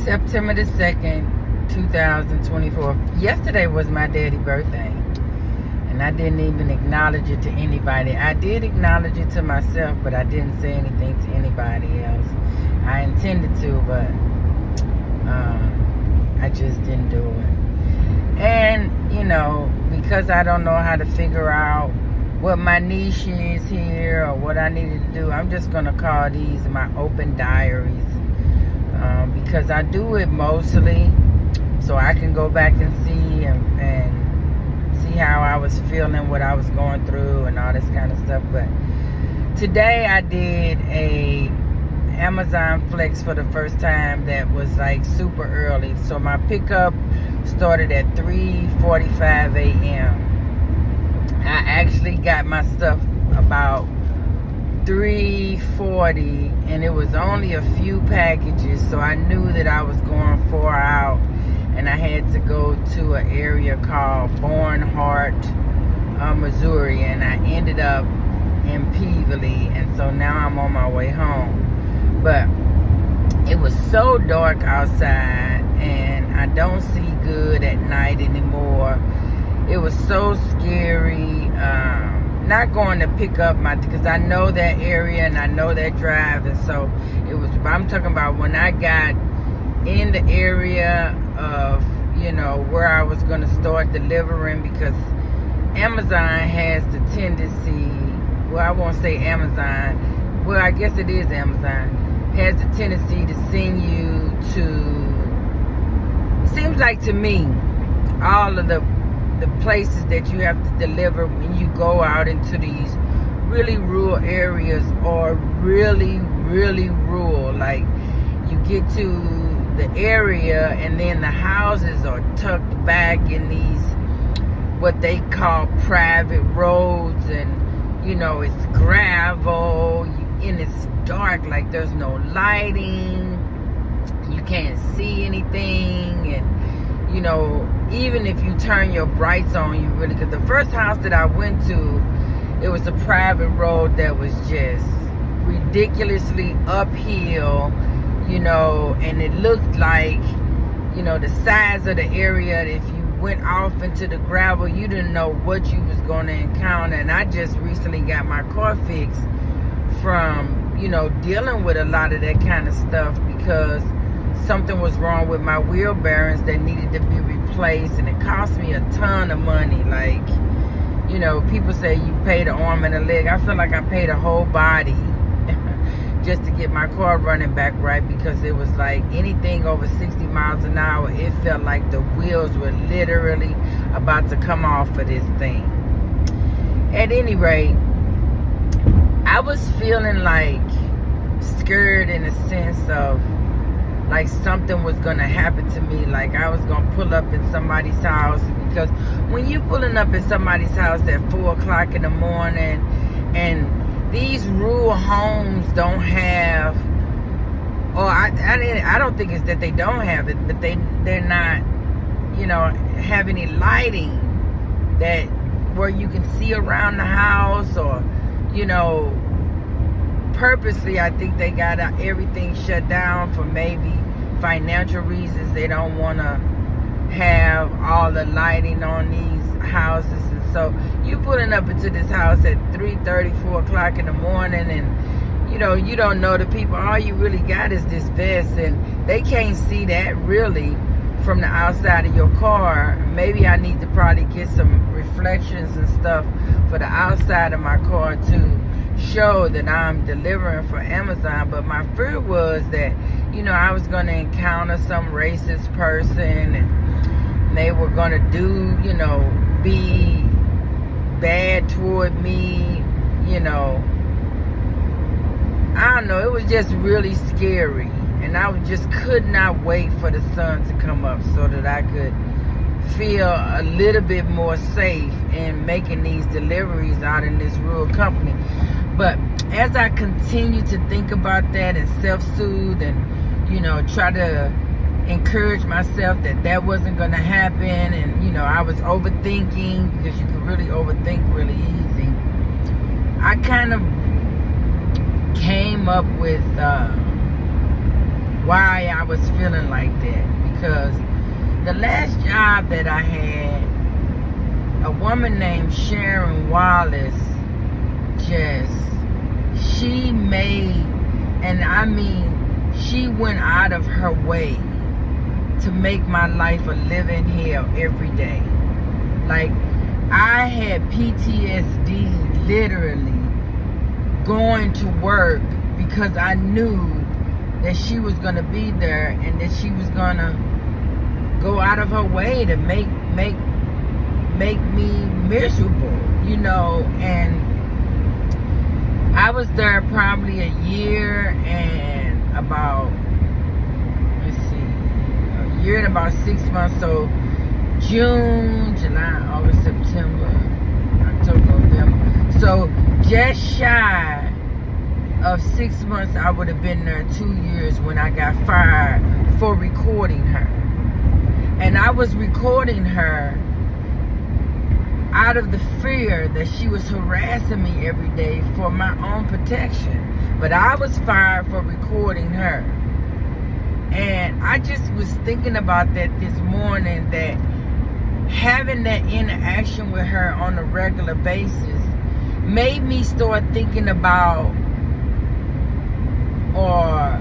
September the 2nd, 2024. Yesterday was my daddy's birthday. And I didn't even acknowledge it to anybody. I did acknowledge it to myself, but I didn't say anything to anybody else. I intended to, but I just didn't do it. And, because I don't know how to figure out what my niche is here or what I needed to do, I'm just going to call these my open diaries. Because I do it mostly so I can go back and see and see how I was feeling, what I was going through and all this kind of stuff. But today I did a Amazon Flex for the first time that was like super early. So my pickup started at 3:45 a.m. I actually got my stuff about 3:40, and it was only a few packages, so I knew that I was going far out, and I had to go to an area called Barnhart, Missouri, and I ended up in Peevely, and so now I'm on my way home. But it was so dark outside, and I don't see good at night anymore. It was so scary. Not going to pick up because I know that area and I know that drive, and so I'm talking about when I got in the area of where I was going to start delivering, because Amazon has the tendency, well, I won't say Amazon, well, I guess it is Amazon, has the tendency to send you to, seems like to me, all of the places that you have to deliver when you go out into these really rural areas are really, really rural. Like, you get to the area and then the houses are tucked back in these what they call private roads, and it's gravel, and it's dark, like there's no lighting, you can't see anything, and even if you turn your brights on, you really, because the first house that I went to, it was a private road that was just ridiculously uphill, and it looked like, the size of the area, if you went off into the gravel, you didn't know what you was going to encounter. And I just recently got my car fixed from, dealing with a lot of that kind of stuff, because something was wrong with my wheel bearings that needed to be replaced, and it cost me a ton of money. Like, people say you paid an arm and a leg. I feel like I paid a whole body just to get my car running back right, because it was like anything over 60 miles an hour, it felt like the wheels were literally about to come off of this thing. At any rate, I was feeling like scared in a sense of like something was going to happen to me, like I was going to pull up in somebody's house, because when you pulling up in somebody's house at 4 o'clock in the morning, and these rural homes don't have, or I don't think it's that they don't have it, but they're not, have any lighting that where you can see around the house, or, purposely, I think they got everything shut down for maybe financial reasons. They don't want to have all the lighting on these houses, and so you pulling up into this house at 3:30, 4 o'clock in the morning, and you don't know the people. All you really got is this vest, and they can't see that really from the outside of your car. Maybe I need to probably get some reflections and stuff for the outside of my car to show that I'm delivering for Amazon. But my fear was that I was going to encounter some racist person, and they were going to do be bad toward me. I don't know, it was just really scary, and I just could not wait for the sun to come up so that I could feel a little bit more safe in making these deliveries out in this rural company. But as I continued to think about that and self-soothe and, try to encourage myself that wasn't going to happen, and, I was overthinking, because you can really overthink really easy, I kind of came up with why I was feeling like that. Because the last job that I had, a woman named Sharon Wallace, she made, and I mean, she went out of her way to make my life a living hell every day. Like, I had PTSD literally going to work because I knew that she was going to be there and that she was going to go out of her way to make me miserable, you know. And I was there probably a year and about, a year and about 6 months. So June, July, August, September, October, November. So just shy of 6 months, I would have been there 2 years when I got fired for recording her. And I was recording her out of the fear that she was harassing me every day for my own protection. But I was fired for recording her. And I just was thinking about that this morning, that having that interaction with her on a regular basis made me start thinking about, or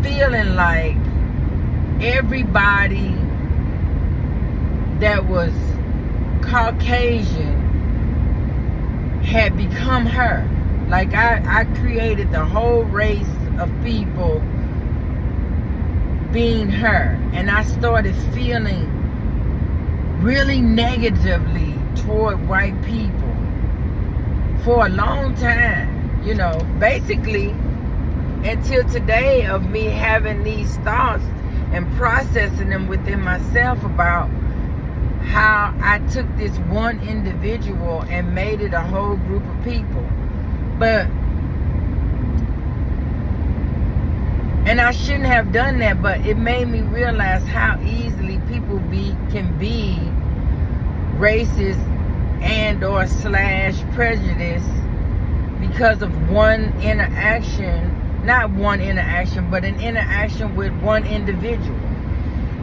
feeling like, everybody that was Caucasian had become her. Like, I created the whole race of people being her. And I started feeling really negatively toward white people for a long time, you know, basically until today, of me having these thoughts and processing them within myself about how I took this one individual and made it a whole group of people. But, and I shouldn't have done that, but it made me realize how easily people can be racist and or / prejudice because of one interaction, not one interaction, but an interaction with one individual.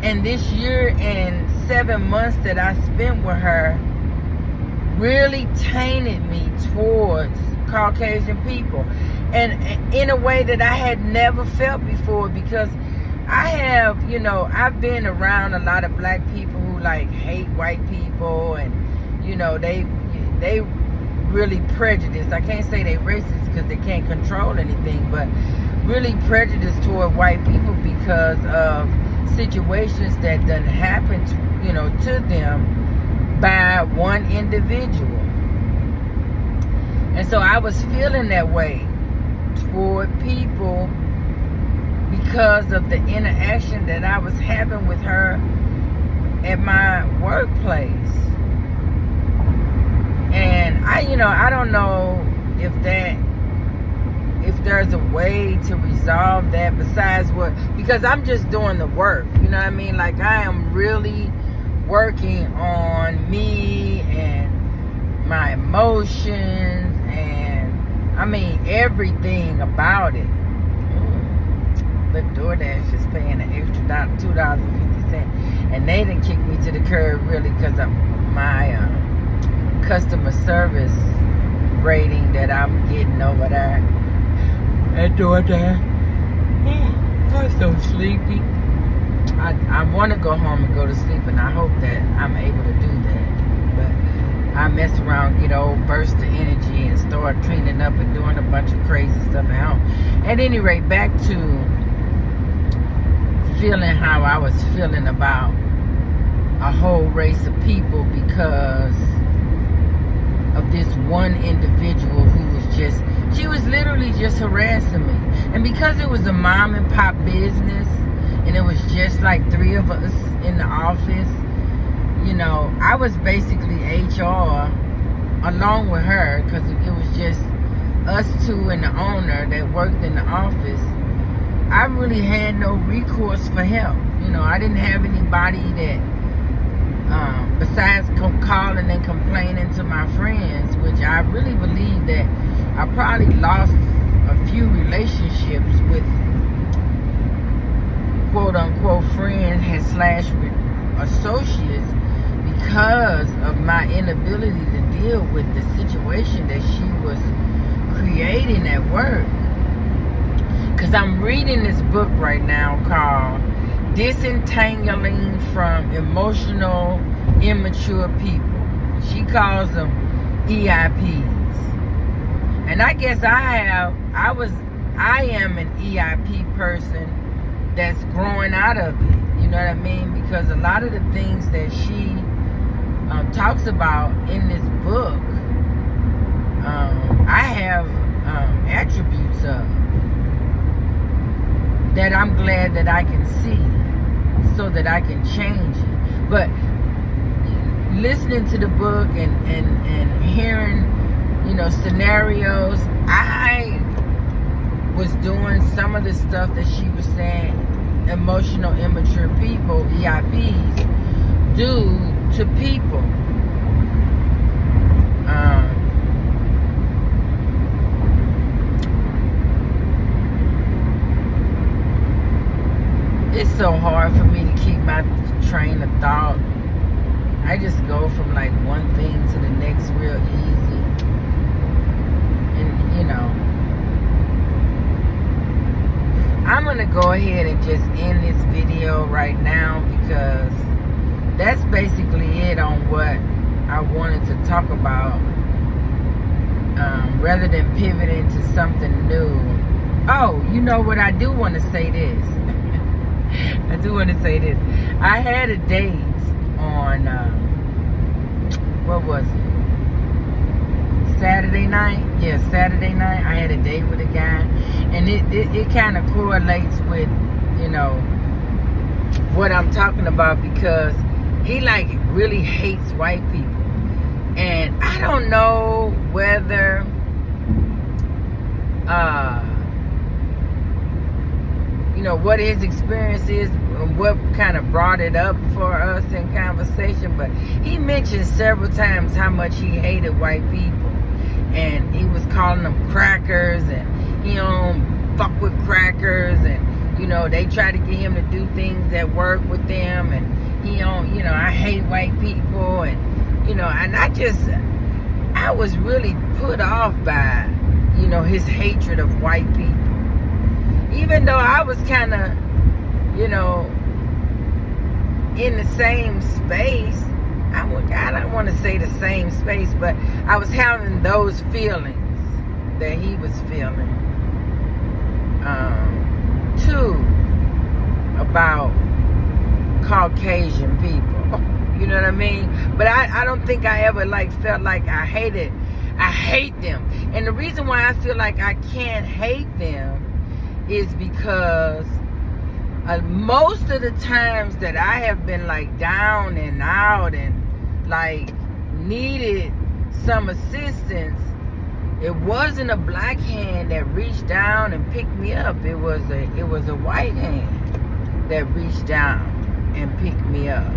And this year and 7 months that I spent with her really tainted me towards Caucasian people, and in a way that I had never felt before, because I have, you know, I've been around a lot of black people who like hate white people, and you know, they really prejudiced. I can't say they racist because they can't control anything, but really prejudiced toward white people because of situations that done happen to, you know, to them by one individual. And so I was feeling that way toward people because of the interaction that I was having with her at my workplace. And I don't know if there's a way to resolve that besides because I'm just doing the work, you know what I mean? Like, I am really working on me and my emotions and, I mean, everything about it. But DoorDash is paying an extra $2.50, and they didn't kick me to the curb really because of my customer service rating that I'm getting over there at DoorDash. I'm so sleepy. I want to go home and go to sleep, and I hope that I'm able to do that. But I mess around, get old burst of energy, and start cleaning up and doing a bunch of crazy stuff at home. At any rate, back to feeling how I was feeling about a whole race of people because of this one individual who was she was literally just harassing me. And because it was a mom and pop business, and it was just like 3 of us in the office, you know, I was basically HR along with her, because it was just us two and the owner that worked in the office. I really had no recourse for help. You know, I didn't have anybody that, besides calling and complaining to my friends, which I really believe that I probably lost a few relationships with had slashed with associates because of my inability to deal with the situation that she was creating at work. Because I'm reading this book right now called Disentangling from Emotional Immature People. She calls them EIPs. And I guess I am an EIP person that's growing out of it. You know what I mean? Because a lot of the things that she talks about in this book, I have attributes of that I'm glad that I can see so that I can change it. But listening to the book and hearing, scenarios, I was doing some of the stuff that she was saying emotional immature people, EIPs, do to people. It's so hard for me to keep my train of thought. I just go from like one thing to the next real easy. And I'm gonna go ahead and just end this video right now, because that's basically it on what I wanted to talk about, rather than pivoting to something new. Oh, you know what? I do want to say this. I do want to say this. I had a date on, what was it? Saturday night? Yeah, Saturday night. I had a date with a guy. And it kind of correlates with, what I'm talking about, because he like really hates white people. And I don't know whether, what his experience is, what kind of brought it up for us in conversation, but he mentioned several times how much he hated white people, and he was calling them crackers, and he don't fuck with crackers, and they try to get him to do things at work with them, and he don't, I hate white people, and and I was really put off by his hatred of white people. Even though I was kind of, in the same space, I don't want to say the same space, but I was having those feelings that he was feeling, too, about Caucasian people. You know what I mean? But I don't think I ever felt like I hate them. And the reason why I feel like I can't hate them is because most of the times that I have been down and out and needed some assistance, it wasn't a black hand that reached down and picked me up. It was a white hand that reached down and picked me up.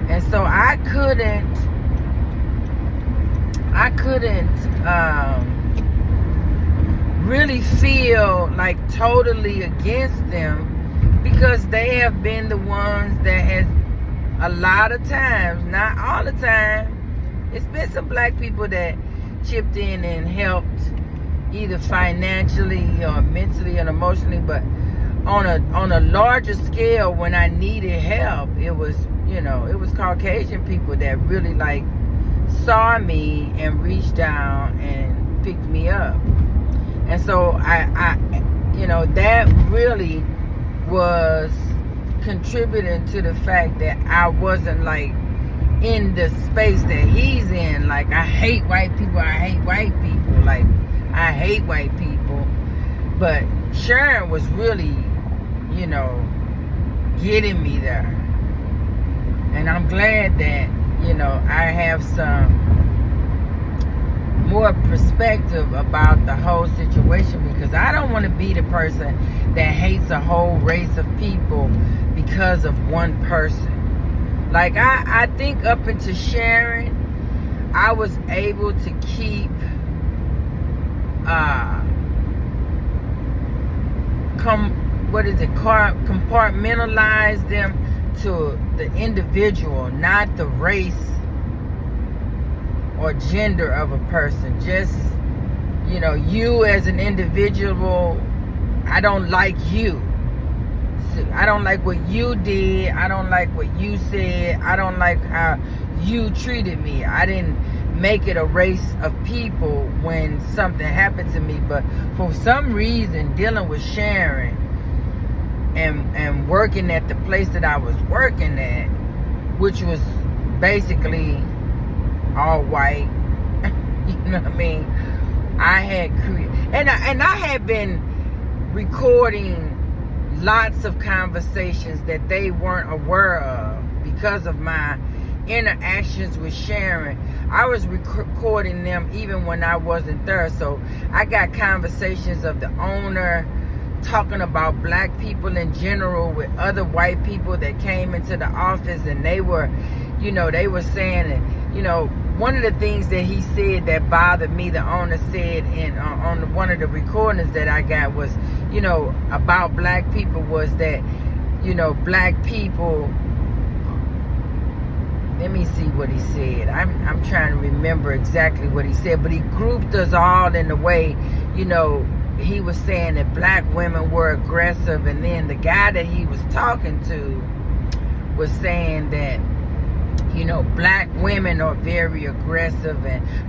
And so I couldn't really feel totally against them, because they have been the ones that has a lot of times, not all the time, it's been some black people that chipped in and helped either financially or mentally and emotionally, but on a larger scale, when I needed help, it was Caucasian people that really saw me and reached down and picked me up. And so I that really was contributing to the fact that I wasn't in the space that he's in. I hate white people. I hate white people. I hate white people. But Sharon was really, getting me there. And I'm glad that, I have some more perspective about the whole situation, because I don't want to be the person that hates a whole race of people because of one person. I think up until Sharon, I was able to keep compartmentalize them to the individual, not the race or gender of a person. Just, you as an individual, I don't like you. I don't like what you did. I don't like what you said. I don't like how you treated me. I didn't make it a race of people when something happened to me. But for some reason, dealing with Sharon and working at the place that I was working at, which was basically all white, you know what I mean? I had and I had been recording lots of conversations that they weren't aware of because of my interactions with Sharon. I was recording them even when I wasn't there. So I got conversations of the owner talking about black people in general with other white people that came into the office, and they were saying, and one of the things that he said that bothered me, the owner said on one of the recordings that I got was, about black people, was that, black people, let me see what he said. I'm trying to remember exactly what he said, but he grouped us all in the way, he was saying that black women were aggressive, and then the guy that he was talking to was saying that, black women are very aggressive,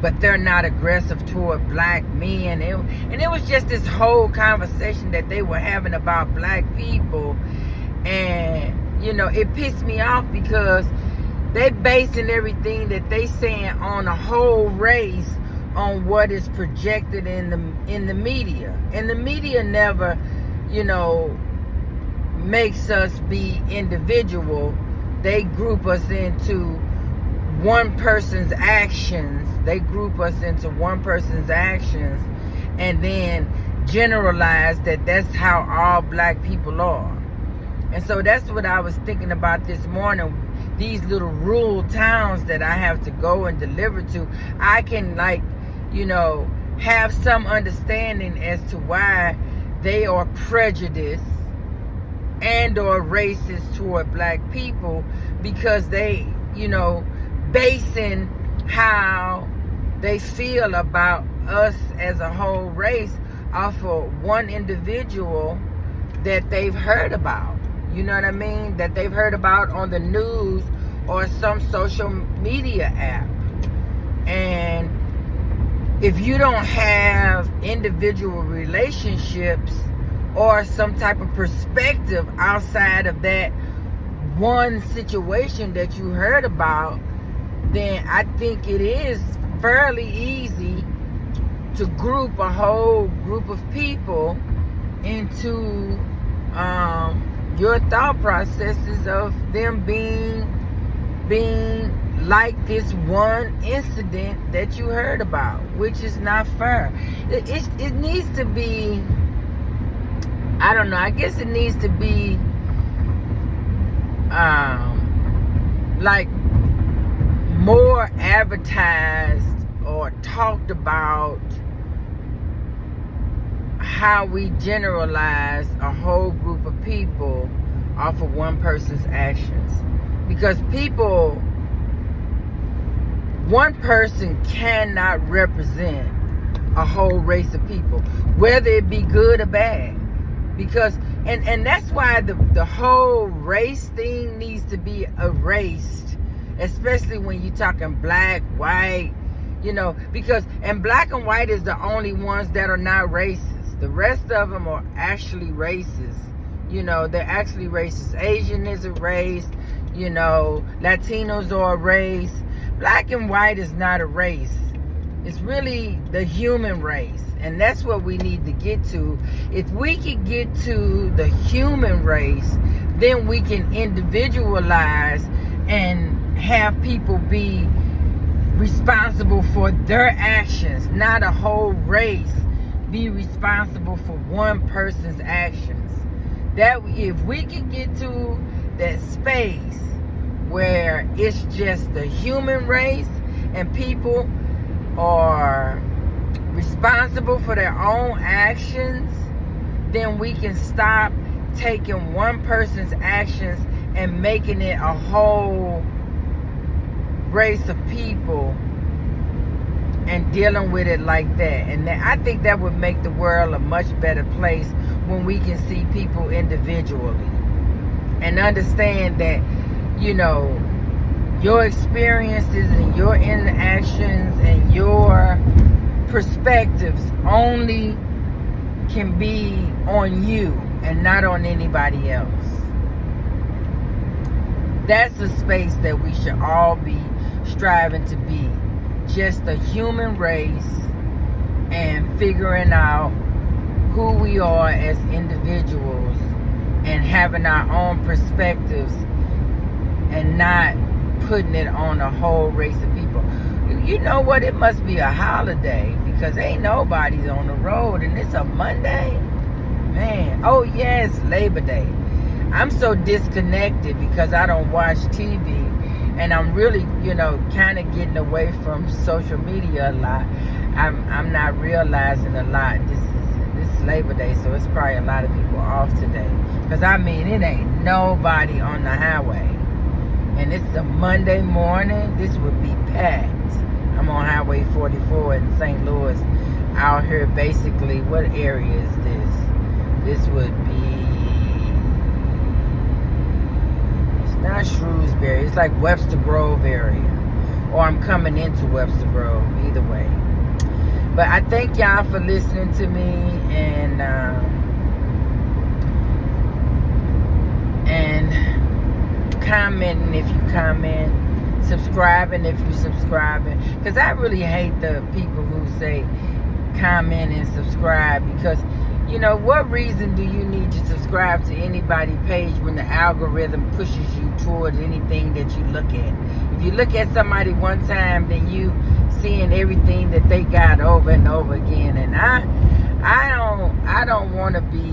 but they're not aggressive toward black men. And it was just this whole conversation that they were having about black people. And, it pissed me off because they basing everything that they saying on a whole race on what is projected in the media. And the media never, makes us be individual. They group us into one person's actions. And then generalize that that's how all black people are. And so that's what I was thinking about this morning. These little rural towns that I have to go and deliver to, I can have some understanding as to why they are prejudiced and or racist toward black people, because they, basing how they feel about us as a whole race off of one individual that they've heard about. You know what I mean? That they've heard about on the news or some social media app. And if you don't have individual relationships or some type of perspective outside of that one situation that you heard about, then I think it is fairly easy to group a whole group of people into your thought processes of them being like this one incident that you heard about, which is not fair. It needs to be, I don't know, I guess it needs to be like more advertised or talked about how we generalize a whole group of people off of one person's actions. Because one person cannot represent a whole race of people, whether it be good or bad. Because, and that's why the whole race thing needs to be erased, especially when you're talking black, white, because, and black and white is the only ones that are not racist. The rest of them are actually racist. They're actually racist. Asian is a race. Latinos are a race. Black and white is not a race. It's really the human race. And that's what we need to get to. If we can get to the human race, then we can individualize and have people be responsible for their actions, not a whole race be responsible for one person's actions. That if we can get to that space where it's just the human race and people are responsible for their own actions, then we can stop taking one person's actions and making it a whole race of people and dealing with it like that. And I think that would make the world a much better place when we can see people individually and understand that, you know, your experiences and your interactions and your perspectives only can be on you and not on anybody else. That's a space that we should all be striving to be. Just a human race and figuring out who we are as individuals and having our own perspectives and not putting it on a whole race of people. You know what? It must be a holiday because ain't nobody on the road and it's a Monday. Man. Oh, yes, Labor Day. I'm so disconnected because I don't watch TV and I'm really, you know, kind of getting away from social media a lot. I'm not realizing a lot. This is Labor Day, so it's probably a lot of people off today. Because, I mean, it ain't nobody on the highway. And it's a Monday morning. This would be packed. I'm on Highway 44 in St. Louis. Out here, basically, what area is this? This would be... It's not Shrewsbury. It's like Webster Grove area. Or I'm coming into Webster Grove. Either way. But I thank y'all for listening to me and commenting if you comment, subscribing if you subscribing. Because I really hate the people who say comment and subscribe because, you know, what reason do you need to subscribe to anybody's page when the algorithm pushes you toward anything that you look at? If you look at somebody one time, then you seeing everything that they got over and over again. And I don't want to be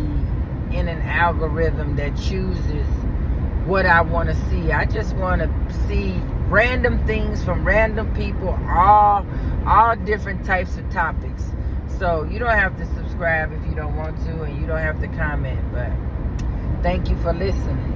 in an algorithm that chooses what I want to see. I just want to see random things from random people, all different types of topics. So you don't have to subscribe if you don't want to, and you don't have to comment. But thank you for listening.